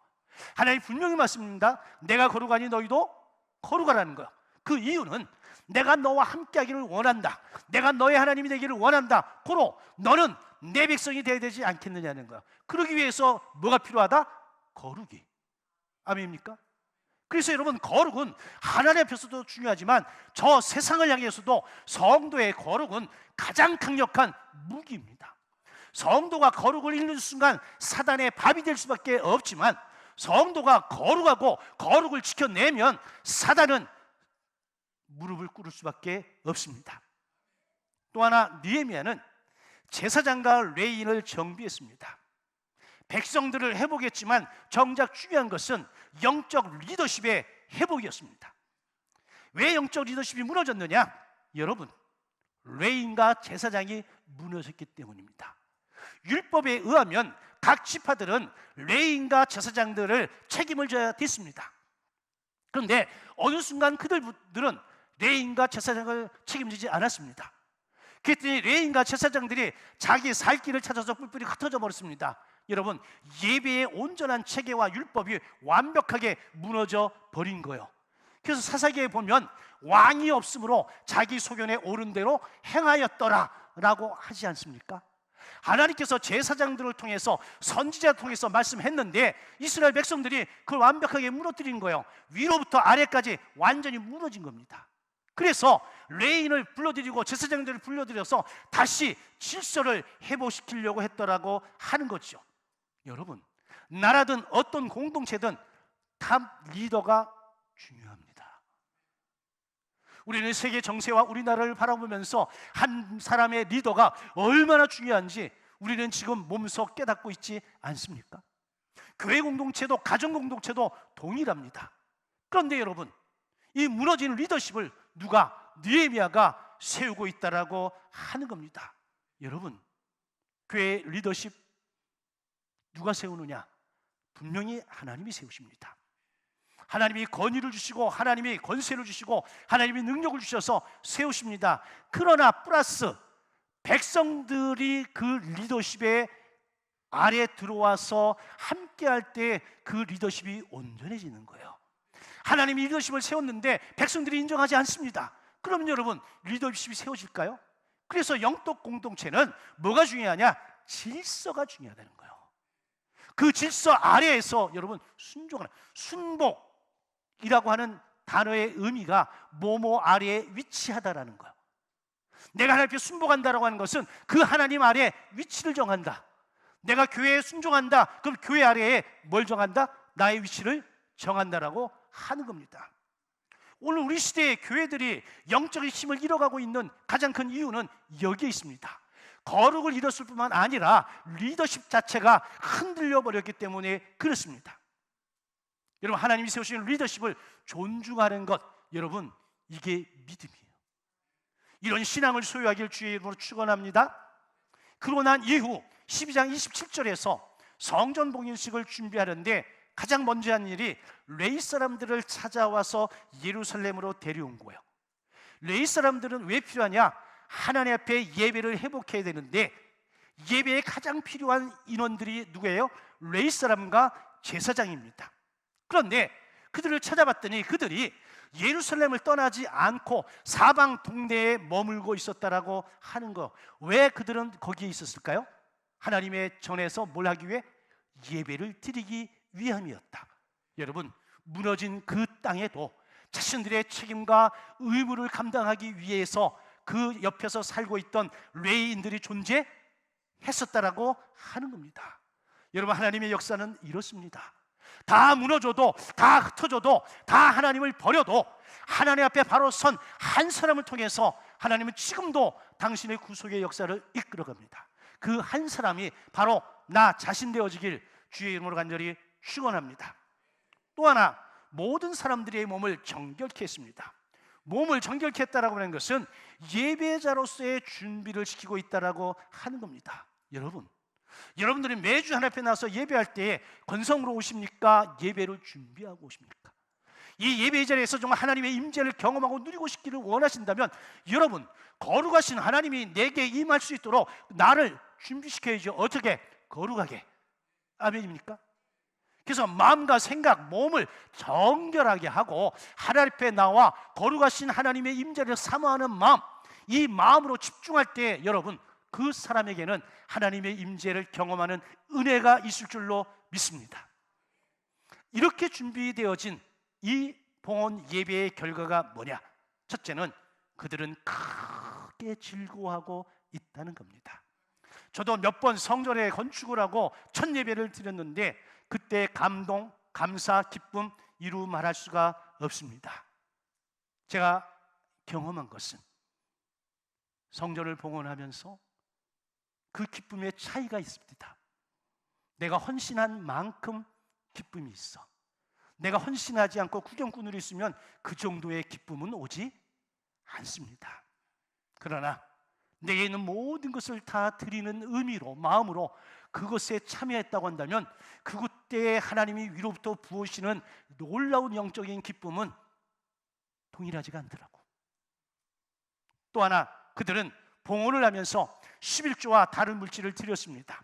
하나님 분명히 말씀입니다. 내가 거룩하니 너희도 거룩하라는 거예요. 그 이유는 내가 너와 함께 하기를 원한다. 내가 너의 하나님이 되기를 원한다. 고로 너는 내 백성이 되어야 되지 않겠느냐는 거야. 그러기 위해서 뭐가 필요하다? 거룩이. 아멘입니까? 그래서 여러분, 거룩은 하나님 앞에서도 중요하지만 저 세상을 향해서도 성도의 거룩은 가장 강력한 무기입니다. 성도가 거룩을 잃는 순간 사단의 밥이 될 수밖에 없지만 성도가 거룩하고 거룩을 지켜내면 사단은 무릎을 꿇을 수밖에 없습니다. 또 하나, 느헤미야는 제사장과 레위인을 정비했습니다. 백성들을 회복했지만 정작 중요한 것은 영적 리더십의 회복이었습니다. 왜 영적 리더십이 무너졌느냐? 여러분, 레위인과 제사장이 무너졌기 때문입니다. 율법에 의하면 각 지파들은 레위인과 제사장들을 책임을 져야 됐습니다. 그런데 어느 순간 그들은 레위인과 제사장을 책임지지 않았습니다. 그랬더니 레위인과 제사장들이 자기 살 길을 찾아서 뿔뿔이 흩어져 버렸습니다. 여러분, 예배의 온전한 체계와 율법이 완벽하게 무너져 버린 거예요. 그래서 사사기에 보면 왕이 없으므로 자기 소견에 옳은 대로 행하였더라 라고 하지 않습니까? 하나님께서 제사장들을 통해서 선지자를 통해서 말씀했는데 이스라엘 백성들이 그걸 완벽하게 무너뜨린 거예요. 위로부터 아래까지 완전히 무너진 겁니다. 그래서 레위인을 불러들이고 제사장들을 불러들여서 다시 질서를 회복시키려고 했더라고 하는 거죠. 여러분, 나라든 어떤 공동체든 탑 리더가 중요합니다. 우리는 세계 정세와 우리나라를 바라보면서 한 사람의 리더가 얼마나 중요한지 우리는 지금 몸소 깨닫고 있지 않습니까? 교회 공동체도 가정 공동체도 동일합니다. 그런데 여러분, 이 무너진 리더십을 누가? 느헤미야가 세우고 있다라고 하는 겁니다. 여러분, 교회 리더십 누가 세우느냐? 분명히 하나님이 세우십니다. 하나님이 권위를 주시고 하나님이 권세를 주시고 하나님이 능력을 주셔서 세우십니다. 그러나 플러스 백성들이 그 리더십에 아래 들어와서 함께할 때 그 리더십이 온전해지는 거예요. 하나님이 리더십을 세웠는데 백성들이 인정하지 않습니다. 그럼 여러분, 리더십이 세워질까요? 그래서 영적 공동체는 뭐가 중요하냐? 질서가 중요하다는 거예요. 그 질서 아래에서 여러분 순종하는, 순복이라고 하는 단어의 의미가 뭐뭐 아래에 위치하다라는 거예요. 내가 하나님 앞에 순복한다라고 하는 것은 그 하나님 아래에 위치를 정한다. 내가 교회에 순종한다, 그럼 교회 아래에 뭘 정한다? 나의 위치를 정한다라고 하는 겁니다. 오늘 우리 시대의 교회들이 영적인 힘을 잃어가고 있는 가장 큰 이유는 여기에 있습니다. 거룩을 잃었을 뿐만 아니라 리더십 자체가 흔들려 버렸기 때문에 그렇습니다. 여러분, 하나님이 세우신 리더십을 존중하는 것, 여러분, 이게 믿음이에요. 이런 신앙을 소유하길 주의 이름으로 축원합니다. 그러고 난 이후 12장 27절에서 성전 봉인식을 준비하는데 가장 먼저 한 일이 레위 사람들을 찾아와서 예루살렘으로 데려온 거예요. 레위 사람들은 왜 필요하냐? 하나님 앞에 예배를 회복해야 되는데 예배에 가장 필요한 인원들이 누구예요? 레위 사람과 제사장입니다. 그런데 그들을 찾아봤더니 그들이 예루살렘을 떠나지 않고 사방 동네에 머물고 있었다라고 하는 거. 왜 그들은 거기에 있었을까요? 하나님의 전에서 뭘 하기 위해? 예배를 드리기 위함이었다. 여러분, 무너진 그 땅에도 자신들의 책임과 의무를 감당하기 위해서 그 옆에서 살고 있던 레위인들이 존재했었다라고 하는 겁니다. 여러분, 하나님의 역사는 이렇습니다. 다 무너져도, 다 흩어져도, 다 하나님을 버려도 하나님 앞에 바로 선 한 사람을 통해서 하나님은 지금도 당신의 구속의 역사를 이끌어갑니다. 그 한 사람이 바로 나 자신 되어지길 주의 이름으로 간절히 축원합니다. 또 하나, 모든 사람들의 몸을 정결케 했습니다. 몸을 정결케 했다라고 하는 것은 예배자로서의 준비를 시키고 있다라고 하는 겁니다. 여러분들이 매주 하나님 앞에 나와서 예배할 때에 건성으로 오십니까? 예배를 준비하고 오십니까? 이 예배의 자리에서 정말 하나님의 임재를 경험하고 누리고 싶기를 원하신다면 여러분, 거룩하신 하나님이 내게 임할 수 있도록 나를 준비시켜야죠. 어떻게? 거룩하게. 아멘입니까? 그래서 마음과 생각, 몸을 정결하게 하고 하나님 앞에 나와 거룩하신 하나님의 임재를 사모하는 마음, 이 마음으로 집중할 때 여러분, 그 사람에게는 하나님의 임재를 경험하는 은혜가 있을 줄로 믿습니다. 이렇게 준비되어진 이 봉헌 예배의 결과가 뭐냐? 첫째는 그들은 크게 즐거워하고 있다는 겁니다. 저도 몇 번 성전에 건축을 하고 첫 예배를 드렸는데 그때 감동, 감사, 기쁨 이루 말할 수가 없습니다. 제가 경험한 것은 성전을 봉헌하면서 그 기쁨의 차이가 있습니다. 내가 헌신한 만큼 기쁨이 있어. 내가 헌신하지 않고 구경꾼으로 있으면 그 정도의 기쁨은 오지 않습니다. 그러나 내게 있는 모든 것을 다 드리는 의미로, 마음으로 그것에 참여했다고 한다면 그때에 하나님이 위로부터 부으시는 놀라운 영적인 기쁨은 동일하지가 않더라고. 또 하나, 그들은 봉헌을 하면서 11조와 다른 물질을 드렸습니다.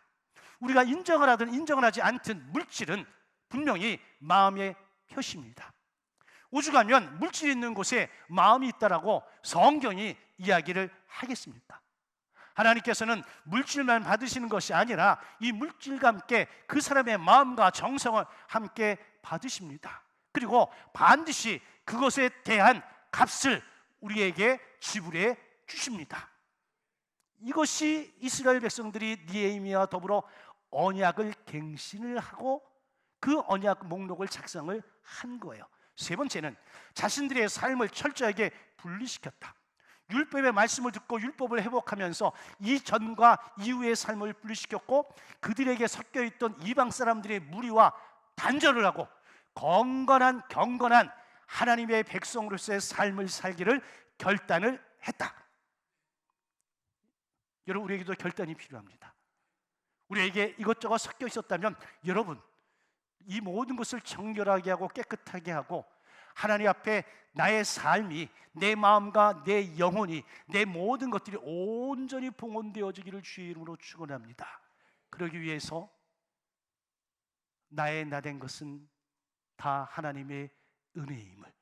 우리가 인정을 하든 인정을 하지 않든 물질은 분명히 마음의 표시입니다. 오죽하면 물질이 있는 곳에 마음이 있다라고 성경이 이야기를 하겠습니까? 하나님께서는 물질만 받으시는 것이 아니라 이 물질과 함께 그 사람의 마음과 정성을 함께 받으십니다. 그리고 반드시 그것에 대한 값을 우리에게 지불해 주십니다. 이것이 이스라엘 백성들이 느헤미야와 더불어 언약을 갱신을 하고 그 언약 목록을 작성을 한 거예요. 세 번째는 자신들의 삶을 철저하게 분리시켰다. 율법의 말씀을 듣고 율법을 회복하면서 이전과 이후의 삶을 분리시켰고 그들에게 섞여있던 이방 사람들의 무리와 단절을 하고 경건한 하나님의 백성으로서의 삶을 살기를 결단을 했다. 여러분, 우리에게도 결단이 필요합니다. 우리에게 이것저것 섞여 있었다면 여러분, 이 모든 것을 정결하게 하고 깨끗하게 하고 하나님 앞에 나의 삶이, 내 마음과 내 영혼이, 내 모든 것들이 온전히 봉헌되어지기를 주의 이름으로 축원합니다. 그러기 위해서 나의 나된 것은 다 하나님의 은혜임을,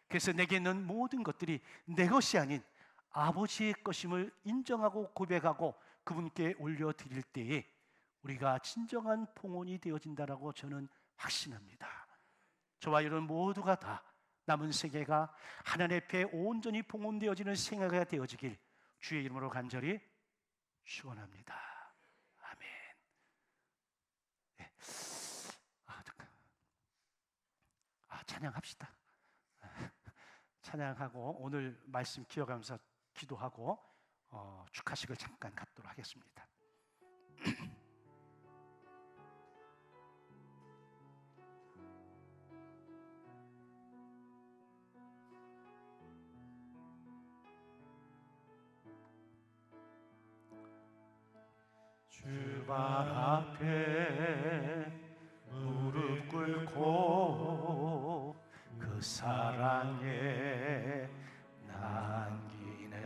그래서 내게 있는 모든 것들이 내 것이 아닌 아버지의 것임을 인정하고 고백하고 그분께 올려드릴 때에 우리가 진정한 봉헌이 되어진다라고 저는 확신합니다. 저와 여러분 모두가 다 남은 세계가 하나님 앞에 온전히 봉헌되어지는 생애가 되어지길 주의 이름으로 간절히 축원합니다. 아멘. 네. 잠깐. 찬양합시다. 찬양하고 오늘 말씀 기억하면서 기도하고 축하식을 잠깐 갖도록 하겠습니다. 주 발 앞에 무릎 꿇고 그 사랑에 남기네.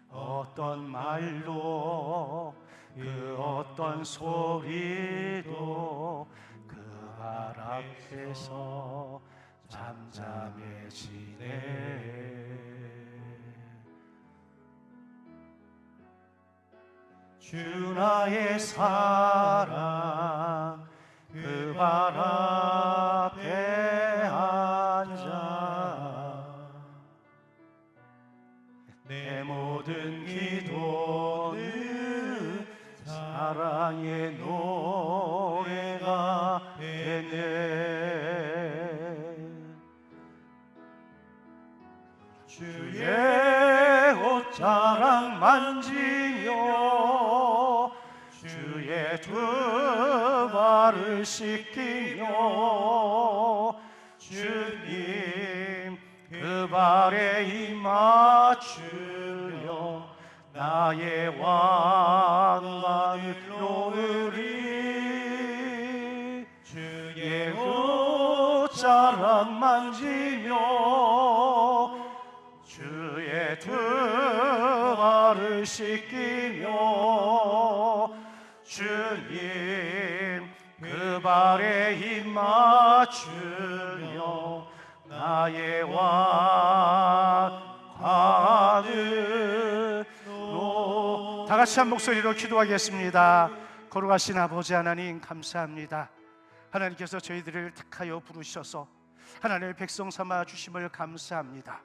어떤 말도 그 어떤 소리도 그 발 앞에서 잠잠해지네. 주 나의 사랑 그 발 앞에 앉아 내 모든 기도는 사랑의 노래가 되네. 주의 옷자락 만지며 주의 두 발을 씻기며 주님 그 발에 입 맞추며 나의 왕관을 놓으리. 주의 옷자락 만지며 주의 두 발을 씻기며 주님 그 발에 입 맞추며 나의 왕관을 다 같이 한 목소리로 기도하겠습니다. 거룩하신 아버지 하나님 감사합니다. 하나님께서 저희들을 택하여 부르셔서 하나님의 백성 삼아 주심을 감사합니다.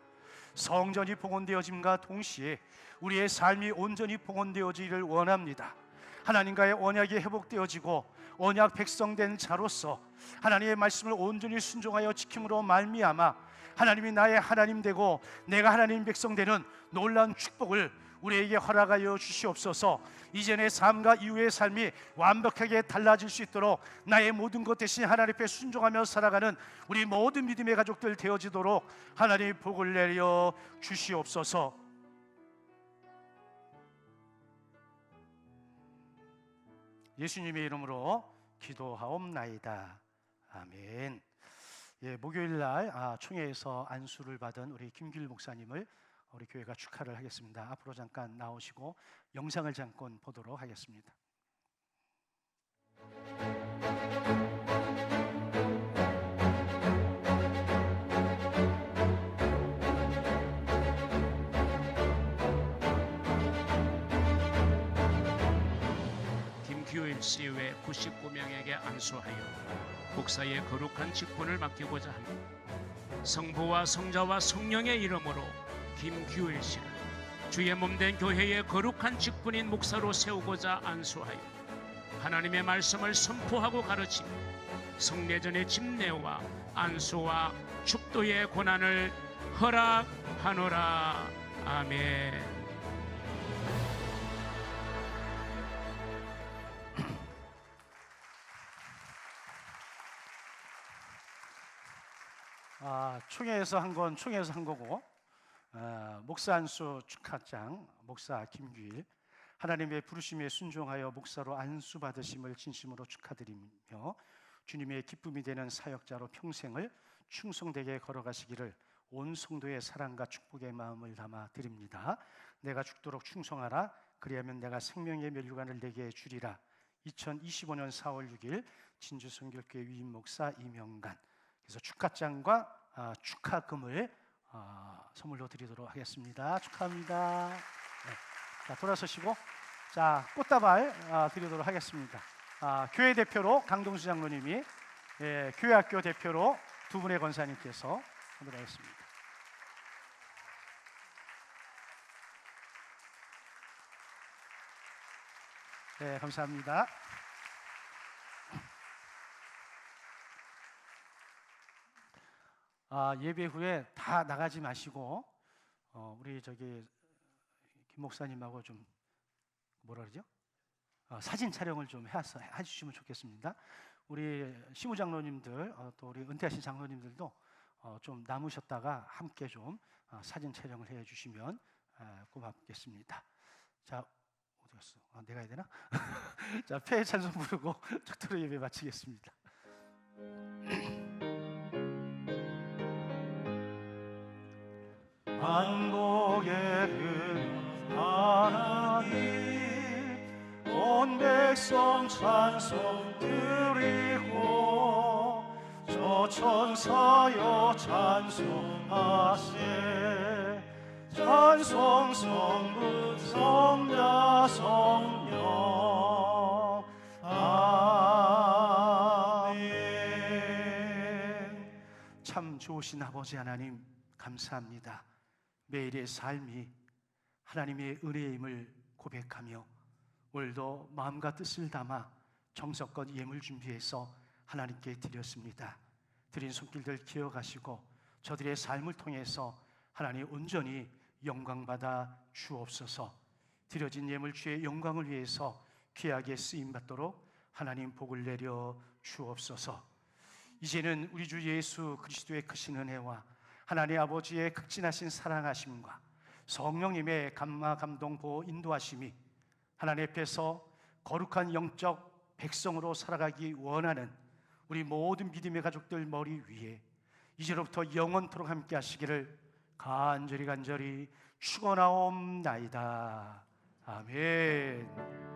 성전이 봉헌되어짐과 동시에 우리의 삶이 온전히 봉헌되어지기를 원합니다. 하나님과의 언약이 회복되어지고 언약 백성된 자로서 하나님의 말씀을 온전히 순종하여 지킴으로 말미암아 하나님이 나의 하나님 되고 내가 하나님 백성 되는 놀라운 축복을 우리에게 허락하여 주시옵소서. 이전의 삶과 이후의 삶이 완벽하게 달라질 수 있도록 나의 모든 것 대신 하나님 앞에 순종하며 살아가는 우리 모든 믿음의 가족들 되어지도록 하나님 복을 내려 주시옵소서. 예수님의 이름으로 기도하옵나이다. 아멘. 목요일 날 총회에서 안수를 받은 우리 김길 목사님을 우리 교회가 축하를 하겠습니다. 앞으로 잠깐 나오시고 영상을 잠깐 보도록 하겠습니다. 김규일 씨외 99명에게 안수하여 목사의 거룩한 직분을 맡기고자 합니다. 성부와 성자와 성령의 이름으로 김규일 씨를 주의 몸된 교회의 거룩한 직분인 목사로 세우고자 안수하여 하나님의 말씀을 선포하고 가르치며 성례전의 집례와 안수와 축도의 고난을 허락하노라. 아멘. 총회에서 한 건 총회에서 한 거고, 목사 안수 축하장 목사 김규일, 하나님의 부르심에 순종하여 목사로 안수 받으심을 진심으로 축하드리며 주님의 기쁨이 되는 사역자로 평생을 충성되게 걸어가시기를 온 성도의 사랑과 축복의 마음을 담아 드립니다. 내가 죽도록 충성하라. 그리하면 내가 생명의 면류관을 내게 주리라. 2025년 4월 6일 진주성결교회 위임 목사 이명간. 그래서 축하장과 축하금을 선물로 드리도록 하겠습니다. 축하합니다. 자, 돌아서시고 자, 꽃다발 드리도록 하겠습니다. 교회 대표로 강동수 장로님이, 교회학교 대표로 두 분의 권사님께서 하도록 하겠습니다. 네, 감사합니다. 예배 후에 다 나가지 마시고 우리 저기 김 목사님하고 좀 뭐라 그러죠? 사진 촬영을 좀 해주시면 좋겠습니다. 우리 시무장로님들 또 우리 은퇴하신 장로님들도 좀 남으셨다가 함께 좀 사진 촬영을 해주시면 고맙겠습니다. 자, 어디 갔어? 내가 해야 되나? 자, 폐 찬송 부르고 축도로 예배 마치겠습니다. 만복의 하나님, 온 백성 찬송 드리고 저 천사여 찬송하세. 찬송 성부 성자 성령 아멘. 참 좋으신 아버지 하나님, 감사합니다. 매일의 삶이 하나님의 은혜임을 고백하며 오늘도 마음과 뜻을 담아 정성껏 예물 준비해서 하나님께 드렸습니다. 드린 손길들 기억하시고 저들의 삶을 통해서 하나님 온전히 영광받아 주옵소서. 드려진 예물 주의 영광을 위해서 귀하게 쓰임받도록 하나님 복을 내려 주옵소서. 이제는 우리 주 예수 그리스도의 크신 은혜와 하나님 아버지의 극진하신 사랑하심과 성령님의 감화 감동 보호 인도하심이 하나님 앞에서 거룩한 영적 백성으로 살아가기 원하는 우리 모든 믿음의 가족들 머리 위에 이제로부터 영원토록 함께 하시기를 간절히 축원하옵나이다. 아멘.